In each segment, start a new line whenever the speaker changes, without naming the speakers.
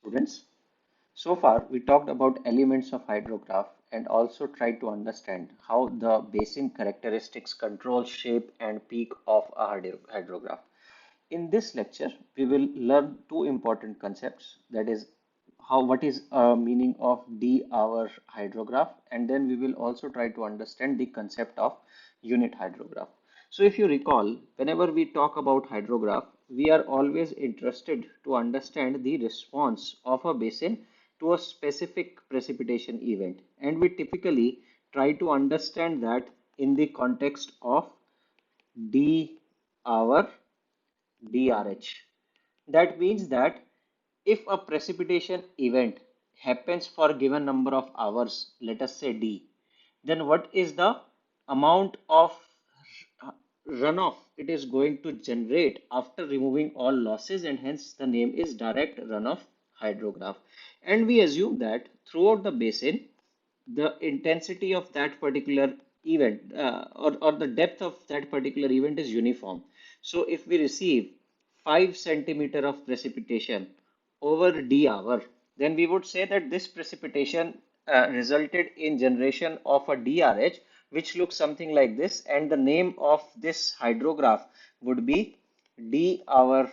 Students, so far we talked about elements of hydrograph and also tried to understand how the basin characteristics control shape and peak of a hydrograph. In this lecture, we will learn two important concepts, that is what is a meaning of d-hour hydrograph, and then we will also try to understand the concept of unit hydrograph. So if you recall, whenever we talk about hydrograph, we are always interested to understand the response of a basin to a specific precipitation event, and we typically try to understand that in the context of d hour DRH. That means that if a precipitation event happens for a given number of hours, let us say D, then what is the amount of runoff it is going to generate after removing all losses, and hence the name is direct runoff hydrograph. And we assume that throughout the basin, the intensity of that particular event or the depth of that particular event is uniform. So if we receive 5 centimeter of precipitation over d hour, then we would say that this precipitation resulted in generation of a DRH, which looks something like this, and the name of this hydrograph would be d hour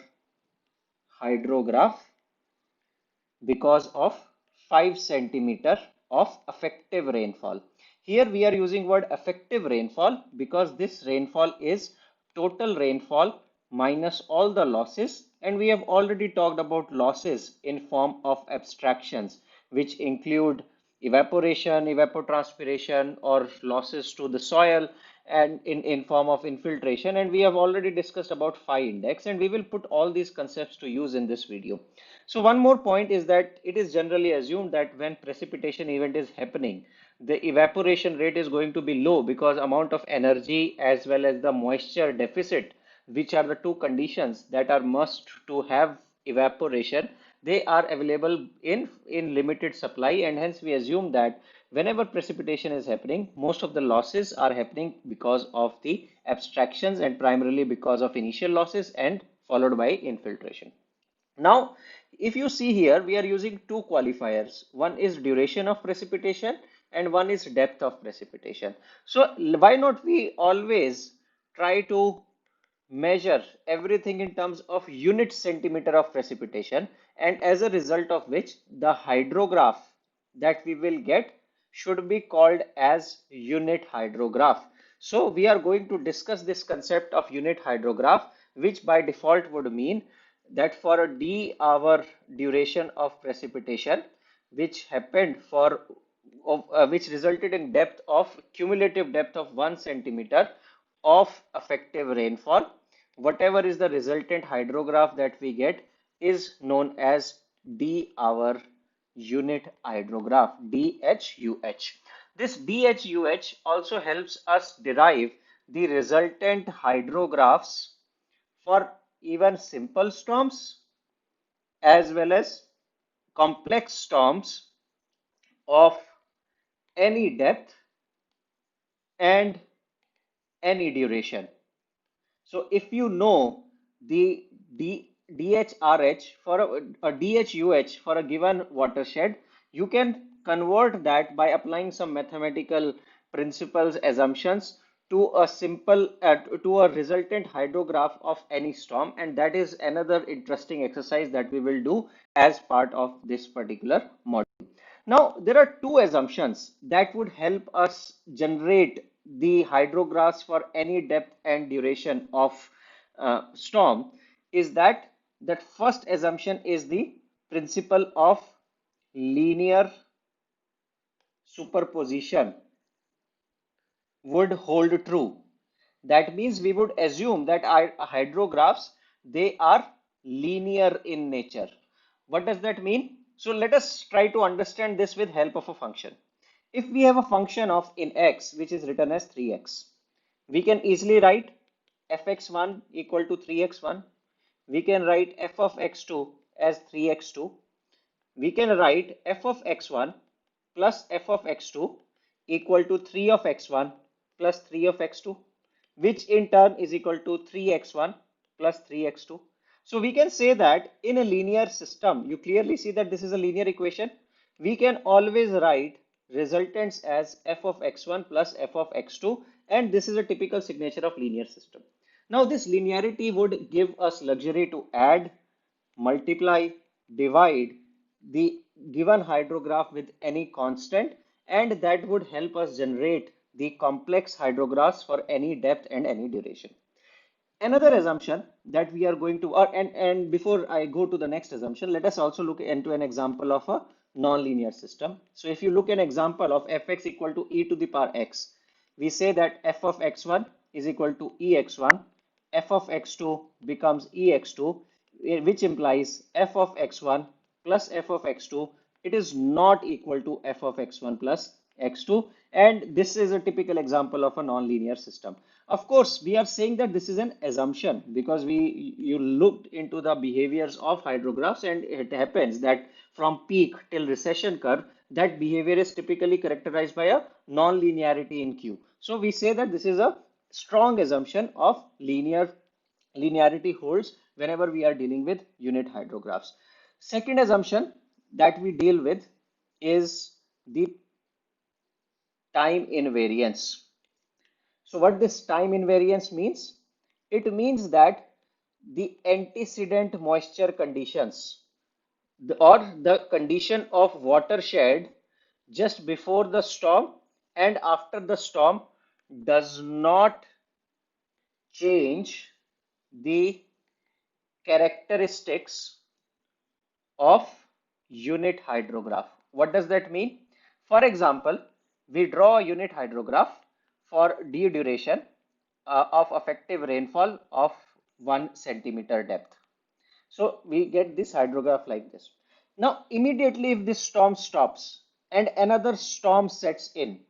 hydrograph because of 5 centimeter of effective rainfall. Here we are using word effective rainfall because this rainfall is total rainfall minus all the losses, and we have already talked about losses in form of abstractions, which include evaporation, evapotranspiration, or losses to the soil, and in form of infiltration. And we have already discussed about phi index, and we will put all these concepts to use in this video. So one more point is that it is generally assumed that when precipitation event is happening, the evaporation rate is going to be low because amount of energy as well as the moisture deficit, which are the two conditions that are must to have evaporation, they are available in limited supply, and hence we assume that whenever precipitation is happening, most of the losses are happening because of the abstractions and primarily because of initial losses and followed by infiltration. Now, if you see here, we are using two qualifiers. One is duration of precipitation and one is depth of precipitation. So why not we always try to measure everything in terms of unit centimeter of precipitation, and as a result of which the hydrograph that we will get should be called as unit hydrograph. So we are going to discuss this concept of unit hydrograph, which by default would mean that for a d hour duration of precipitation which happened for which resulted in depth of cumulative depth of 1 centimeter of effective rainfall, whatever is the resultant hydrograph that we get is known as d hour unit hydrograph, DHUH. This DHUH also helps us derive the resultant hydrographs for even simple storms as well as complex storms of any depth and any duration. So if you know the DHRH for a DHUH for a given watershed, you can convert that by applying some mathematical principles, assumptions to a simple to a resultant hydrograph of any storm, and that is another interesting exercise that we will do as part of this particular module. Now, there are two assumptions that would help us generate the hydrographs for any depth and duration of storm. Is that first assumption is the principle of linear superposition would hold true. That means we would assume that our hydrographs, they are linear in nature. What does that mean? So let us try to understand this with help of a function. If we have a function of in x which is written as 3x, we can easily write fx1 equal to 3x1. We can write f of x2 as 3x2. We can write f of x1 plus f of x2 equal to 3 of x1 plus 3 of x2, which in turn is equal to 3x1 plus 3x2. So we can say that in a linear system, you clearly see that this is a linear equation. We can always write resultants as f of x1 plus f of x2, and this is a typical signature of linear system. Now this linearity would give us luxury to add, multiply, divide the given hydrograph with any constant, and that would help us generate the complex hydrographs for any depth and any duration. Another assumption that we are going to, and before I go to the next assumption, let us also look into an example of a nonlinear system. So if you look an example of fx equal to e to the power x, we say that f of x1 is equal to ex1, f of x2 becomes ex2, which implies f of x1 plus f of x2, it is not equal to f of x1 plus x2, and this is a typical example of a nonlinear system. Of course, we are saying that this is an assumption because you looked into the behaviors of hydrographs, and it happens that from peak till recession curve, that behavior is typically characterized by a non-linearity in Q. So we say that this is a strong assumption of linearity holds whenever we are dealing with unit hydrographs. Second assumption that we deal with is the time invariance. So what this time invariance means? It means that the antecedent moisture conditions or the condition of watershed just before the storm and after the storm does not change the characteristics of unit hydrograph. What does that mean? For example, we draw a unit hydrograph for d duration of effective rainfall of 1 centimeter depth. So we get this hydrograph like this. Now, immediately if this storm stops and another storm sets in,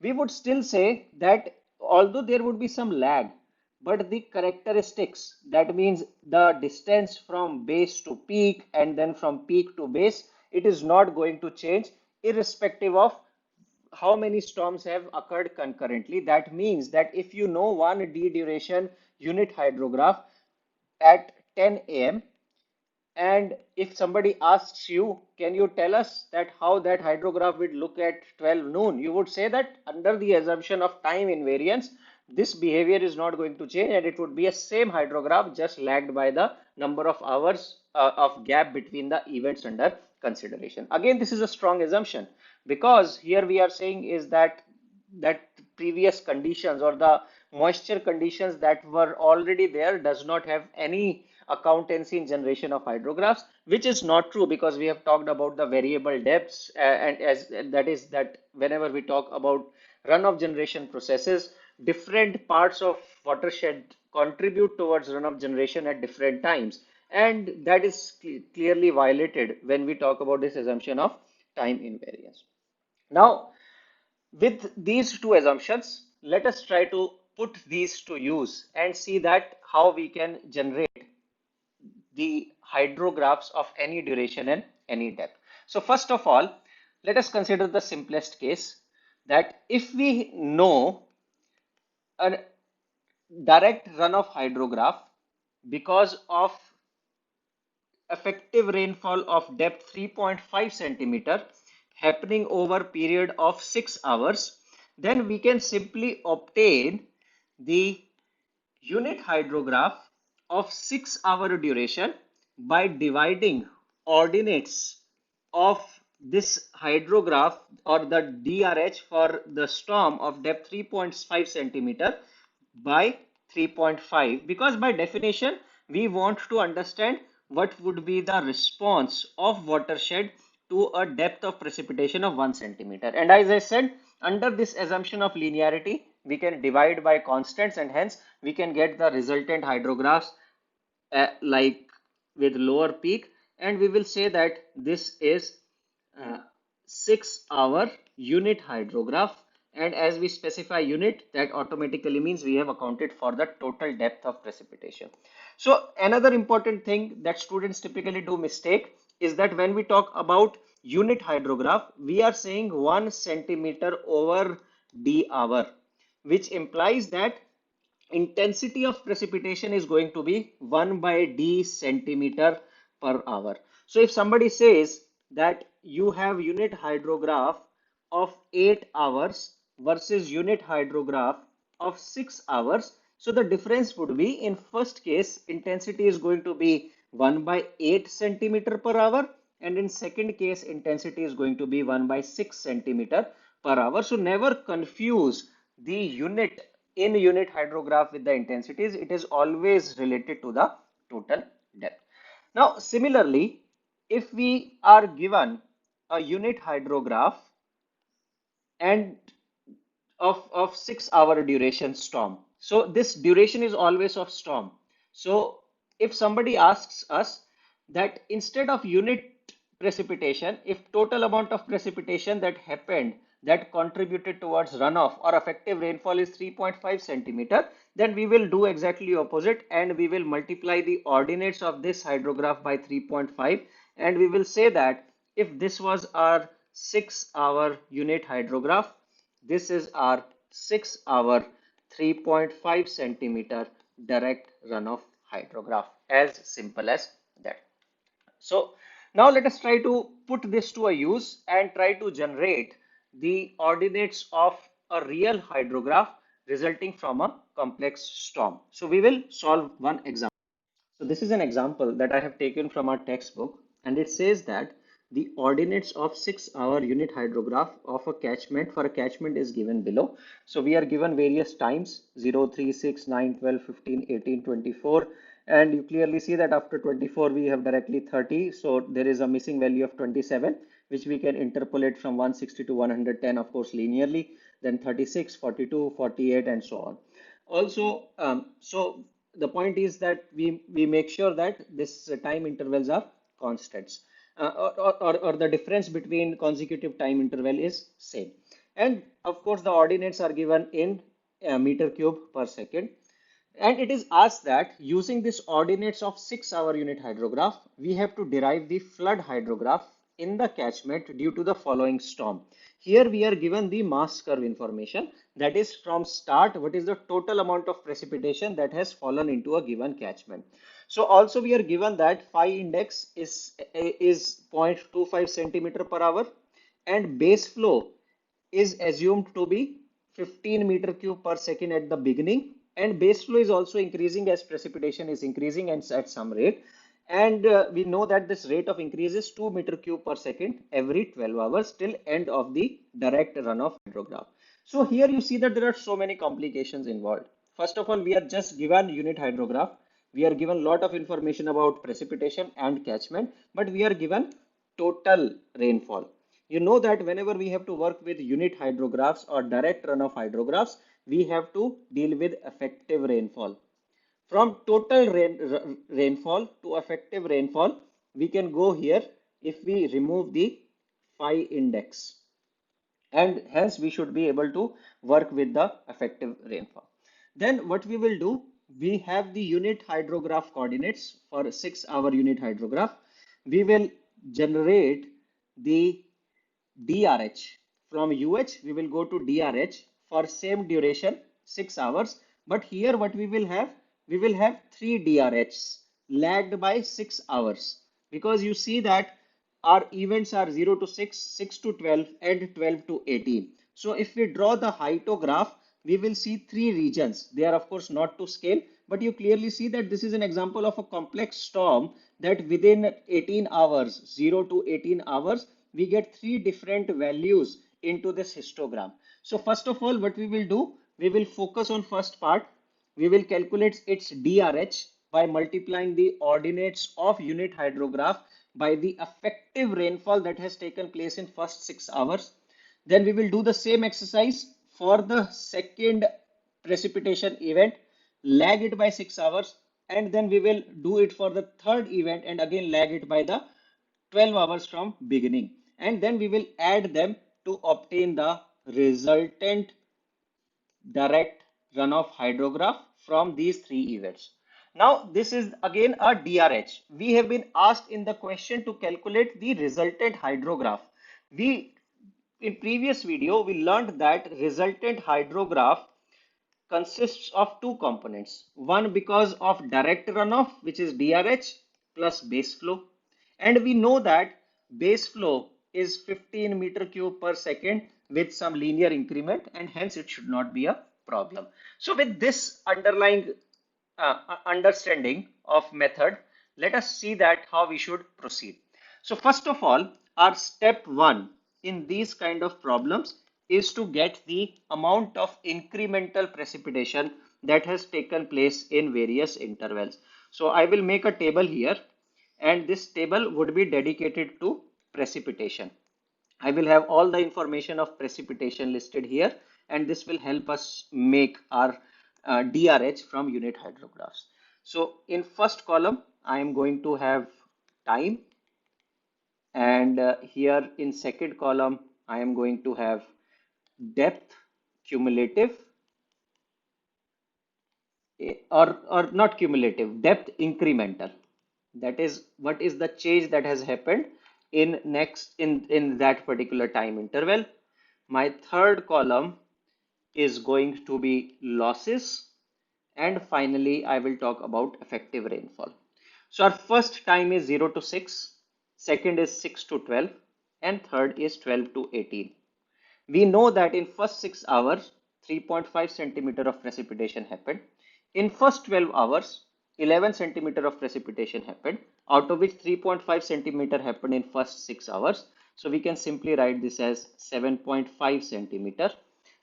we would still say that although there would be some lag, but the characteristics, that means the distance from base to peak and then from peak to base, it is not going to change irrespective of how many storms have occurred concurrently. That means that if you know one d duration unit hydrograph at 10 a.m. and if somebody asks you, can you tell us that how that hydrograph would look at 12 noon? You would say that under the assumption of time invariance, this behavior is not going to change and it would be a same hydrograph just lagged by the number of hours of gap between the events under consideration. Again, this is a strong assumption because here we are saying is that previous conditions or the moisture conditions that were already there does not have any accountancy in generation of hydrographs, which is not true because we have talked about the variable depths, and as that is that whenever we talk about runoff generation processes, different parts of watershed contribute towards runoff generation at different times, and that is clearly violated when we talk about this assumption of time invariance. Now, with these two assumptions, let us try to put these to use and see that how we can generate the hydrographs of any duration and any depth. So first of all, let us consider the simplest case that if we know a direct runoff hydrograph because of effective rainfall of depth 3.5 centimeter happening over period of 6 hours, then we can simply obtain the unit hydrograph of 6-hour duration by dividing ordinates of this hydrograph or the DRH for the storm of depth 3.5 centimeter by 3.5, because by definition we want to understand what would be the response of watershed to a depth of precipitation of 1 centimeter. And as I said, under this assumption of linearity, we can divide by constants and hence we can get the resultant hydrographs like with lower peak, and we will say that this is 6-hour unit hydrograph, and as we specify unit, that automatically means we have accounted for the total depth of precipitation. So another important thing that students typically do mistake is that when we talk about unit hydrograph, we are saying 1 centimeter over d hour, which implies that intensity of precipitation is going to be 1 by d centimeter per hour. So if somebody says that you have unit hydrograph of 8 hours versus unit hydrograph of 6 hours, so the difference would be, in first case intensity is going to be 1 by 8 centimeter per hour, and in second case intensity is going to be 1 by 6 centimeter per hour. So never confuse the unit in unit hydrograph with the intensities. It is always related to the total depth. Now similarly, if we are given a unit hydrograph and of 6 hour duration storm. So this duration is always of storm. So if somebody asks us that instead of unit precipitation, if total amount of precipitation that happened that contributed towards runoff or effective rainfall is 3.5 centimeter, then we will do exactly opposite and we will multiply the ordinates of this hydrograph by 3.5, and we will say that if this was our 6 hour unit hydrograph, this is our 6 hour 3.5 centimeter direct runoff hydrograph. As simple as that. So now let us try to put this to a use and try to generate the ordinates of a real hydrograph resulting from a complex storm. So we will solve one example. So this is an example that I have taken from our textbook, and it says that the ordinates of 6 hour unit hydrograph of a catchment for a catchment is given below. So we are given various times 0, 3, 6, 9, 12, 15, 18, 24, and you clearly see that after 24 we have directly 30. So there is a missing value of 27, which we can interpolate from 160 to 110, of course, linearly, then 36, 42, 48, and so on. Also, so the point is that we make sure that this time intervals are constants, or the difference between consecutive time interval is same. And of course, the ordinates are given in meter cube per second. And it is asked that using this ordinates of 6 hour unit hydrograph, we have to derive the flood hydrograph in the catchment due to the following storm. Here we are given the mass curve information, that is from start, what is the total amount of precipitation that has fallen into a given catchment. So also we are given that phi index is 0.25 centimeter per hour, and base flow is assumed to be 15 meter cube per second at the beginning, and base flow is also increasing as precipitation is increasing and at some rate, and we know that this rate of increase is 2 meter cube per second every 12 hours till end of the direct runoff hydrograph. So here you see that there are so many complications involved. First of all, we are just given unit hydrograph, we are given lot of information about precipitation and catchment, but we are given total rainfall. You know that whenever we have to work with unit hydrographs or direct runoff hydrographs, we have to deal with effective rainfall. From total rainfall to effective rainfall, we can go here if we remove the phi index, and hence we should be able to work with the effective rainfall. Then what we will do, we have the unit hydrograph coordinates for 6 hour unit hydrograph. We will generate the DRH. From UH, we will go to DRH for same duration, 6 hours. But here what we will have 3 DRHs lagged by 6 hours, because you see that our events are 0 to 6, 6 to 12, and 12 to 18. So if we draw the hydrograph, we will see 3 regions. They are of course not to scale, but you clearly see that this is an example of a complex storm that within 18 hours, 0 to 18 hours, we get 3 different values into this histogram. So first of all, what we will do, we will focus on first part. We will calculate its DRH by multiplying the ordinates of unit hydrograph by the effective rainfall that has taken place in first 6 hours. Then we will do the same exercise for the second precipitation event, lag it by 6 hours, and then we will do it for the third event and again lag it by the 12 hours from beginning, and then we will add them to obtain the resultant direct runoff hydrograph from these 3 events. Now this is again a DRH. We have been asked in the question to calculate the resultant hydrograph. We, in previous video we learned that resultant hydrograph consists of two components. One because of direct runoff, which is DRH plus base flow. And we know that base flow is 15 meter cube per second with some linear increment, and hence it should not be a problem. So with this underlying understanding of method, let us see that how we should proceed. So first of all, our step one in these kind of problems is to get the amount of incremental precipitation that has taken place in various intervals. So I will make a table here, and this table would be dedicated to precipitation. I will have all the information of precipitation listed here, and this will help us make our DRH from unit hydrographs. So in first column, I am going to have time, and here in second column, I am going to have depth, cumulative, or not cumulative, depth incremental. That is what is the change that has happened in that particular time interval. My third column is going to be losses, and finally I will talk about effective rainfall. So our first time is 0 to 6, second is 6 to 12, and third is 12 to 18. We know that in first 6 hours, 3.5 centimeter of precipitation happened. In first 12 hours, 11 centimeter of precipitation happened, out of which 3.5 centimeter happened in first 6 hours. So we can simply write this as 7.5 centimeter.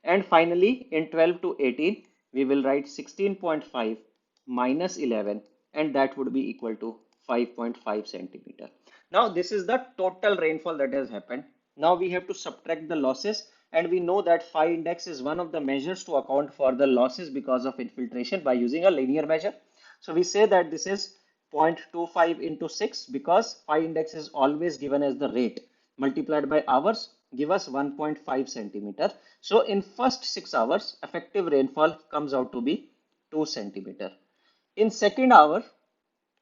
And finally, in 12 to 18, we will write 16.5 minus 11, and that would be equal to 5.5 centimeter. Now this is the total rainfall that has happened. Now we have to subtract the losses, and we know that phi index is one of the measures to account for the losses because of infiltration by using a linear measure. So we say that this is 0.25 into 6 because phi index is always given as the rate multiplied by hours, give us 1.5 centimeter. So in first 6 hours, effective rainfall comes out to be 2 centimeter. In second hour,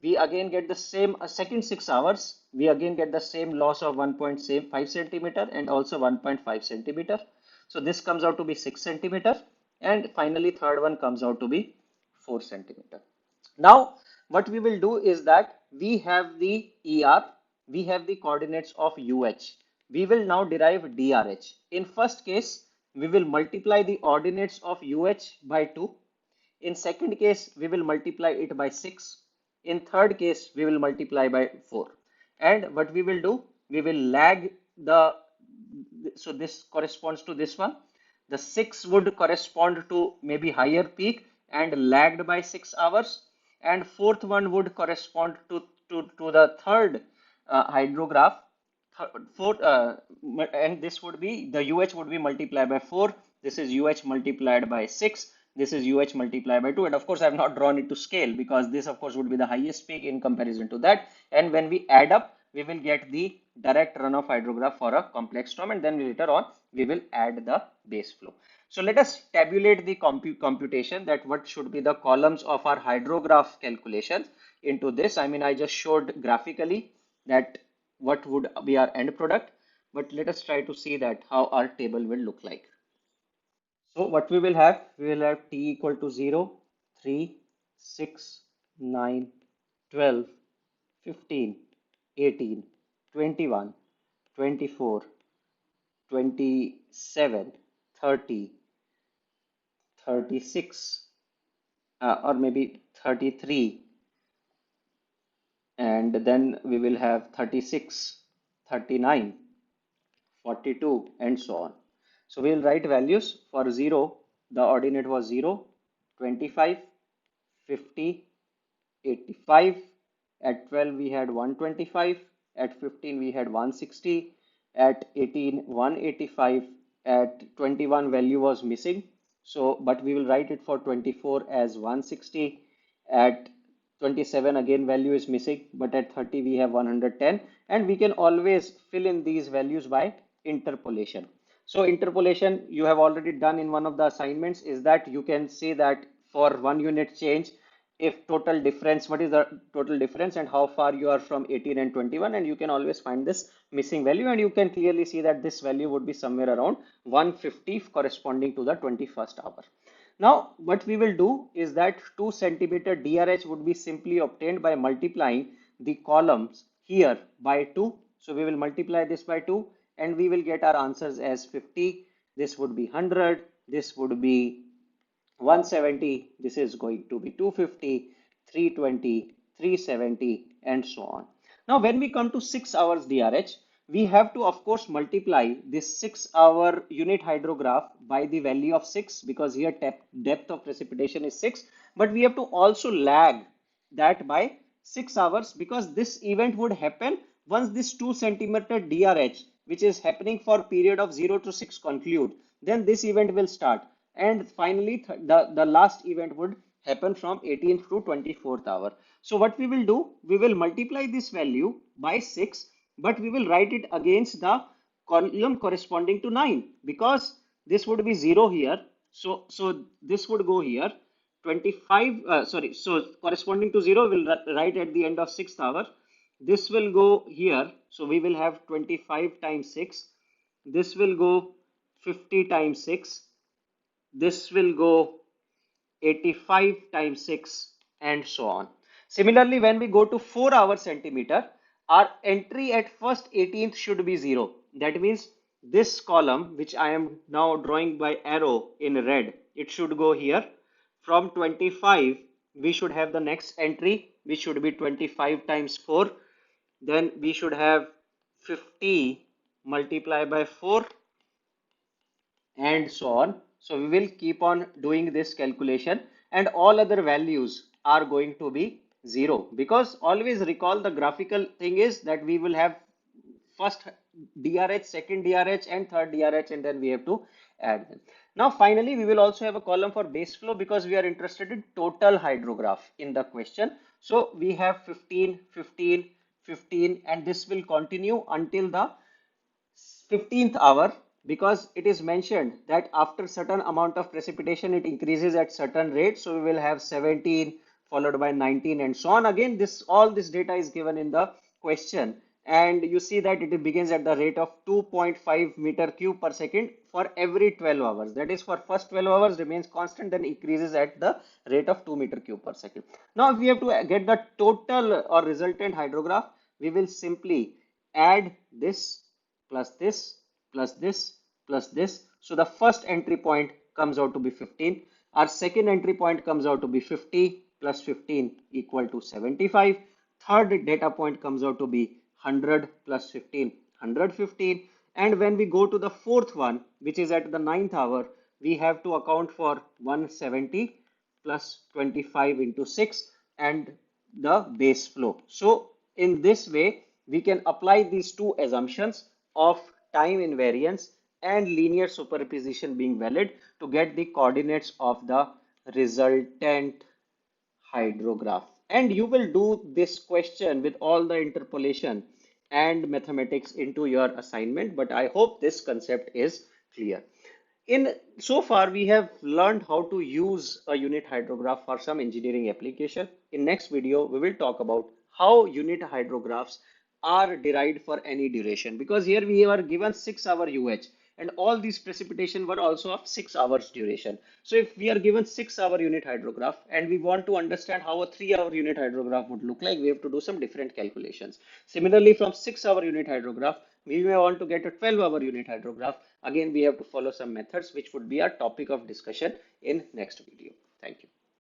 we again get the same second 6 hours, we again get the same loss of 1.5 centimeter and also 1.5 centimeter. So this comes out to be 6 centimeter, and finally third one comes out to be 4 centimeter. Now what we will do is that we have the ER, we have the coordinates of UH. We will now derive DRH. In first case, we will multiply the ordinates of UH by 2. In second case, we will multiply it by 6. In third case, we will multiply by 4. And what we will do, we will lag the, so this corresponds to this one. The 6 would correspond to maybe higher peak and lagged by 6 hours. And fourth one would correspond to the third hydrograph. Fourth, and this would be, the UH would be multiplied by 4. This is UH multiplied by 6. This is UH multiplied by 2, and of course I have not drawn it to scale because this of course would be the highest peak in comparison to that, and when we add up we will get the direct runoff hydrograph for a complex storm, and then later on we will add the base flow. So let us tabulate the computation, that what should be the columns of our hydrograph calculations into this. I mean, I just showed graphically that what would be our end product, but let us try to see that how our table will look like. So what we will have t equal to 0, 3, 6, 9, 12, 15, 18, 21, 24, 27, 30, 36, or maybe 33, and then we will have 36, 39, 42, and so on. So we will write values. For 0, the ordinate was 0, 25, 50, 85. At 12 we had 125. At 15 we had 160. At 18, 185. At 21 value was missing. So, but we will write it for 24 as 160. At 27 again value is missing, but at 30 we have 110, and we can always fill in these values by interpolation. So interpolation you have already done in one of the assignments, is that you can see that for 1 unit change, if total difference, what is the total difference and how far you are from 18 and 21, and you can always find this missing value, and you can clearly see that this value would be somewhere around 150 corresponding to the 21st hour. Now, what we will do is that 2 centimeter DRH would be simply obtained by multiplying the columns here by 2. So we will multiply this by 2 and we will get our answers as 50. This would be 100. This would be 170. This is going to be 250, 320, 370, and so on. Now, when we come to 6 hours DRH, we have to, of course, multiply this 6-hour unit hydrograph by the value of 6 because here depth of precipitation is 6. But we have to also lag that by 6 hours because this event would happen once this 2 centimeter DRH, which is happening for period of 0 to 6 conclude, then this event will start. And finally, the last event would happen from 18th to 24th hour. So what we will do, we will multiply this value by 6, but we will write it against the column corresponding to 9 because this would be 0 here. So this would go here. 25, sorry, so corresponding to 0, we'll write at the end of 6th hour. This will go here. So we will have 25 times 6. This will go 50 times 6. This will go 85 times 6 and so on. Similarly, when we go to 4-hour centimeter, our entry at first 18th should be 0. That means this column, which I am now drawing by arrow in red, it should go here. From 25, we should have the next entry, which should be 25 times 4. Then we should have 50 multiplied by 4 and so on. So we will keep on doing this calculation and all other values are going to be 0 because always recall the graphical thing is that we will have first DRH, second DRH and third DRH and then we have to add them. Now finally we will also have a column for base flow because we are interested in total hydrograph in the question. So we have 15, 15, 15 and this will continue until the 15th hour because it is mentioned that after certain amount of precipitation it increases at certain rate. So we will have 17 followed by 19 and so on. Again, all this data is given in the question and you see that it begins at the rate of 2.5 meter cube per second for every 12 hours. That is for first 12 hours remains constant, then increases at the rate of 2 meter cube per second. Now if we have to get the total or resultant hydrograph, we will simply add this plus this plus this plus this. So the first entry point comes out to be 15. Our second entry point comes out to be 50 plus 15 equal to 75. Third data point comes out to be 100 plus 15, 115. And when we go to the fourth one, which is at the 9th hour, we have to account for 170 plus 25 into 6 and the base flow. So in this way, we can apply these two assumptions of time invariance and linear superposition being valid to get the coordinates of the resultant hydrograph. And you will do this question with all the interpolation and mathematics into your assignment, but I hope this concept is clear. In so far, we have learned how to use a unit hydrograph for some engineering application. In next video, we will talk about how unit hydrographs are derived for any duration because here we are given 6-hour UH and all these precipitation were also of 6 hours duration. So if we are given 6-hour unit hydrograph and we want to understand how a 3-hour unit hydrograph would look like, we have to do some different calculations. Similarly, from 6-hour unit hydrograph, we may want to get a 12-hour unit hydrograph. Again, we have to follow some methods, which would be our topic of discussion in next video. Thank you.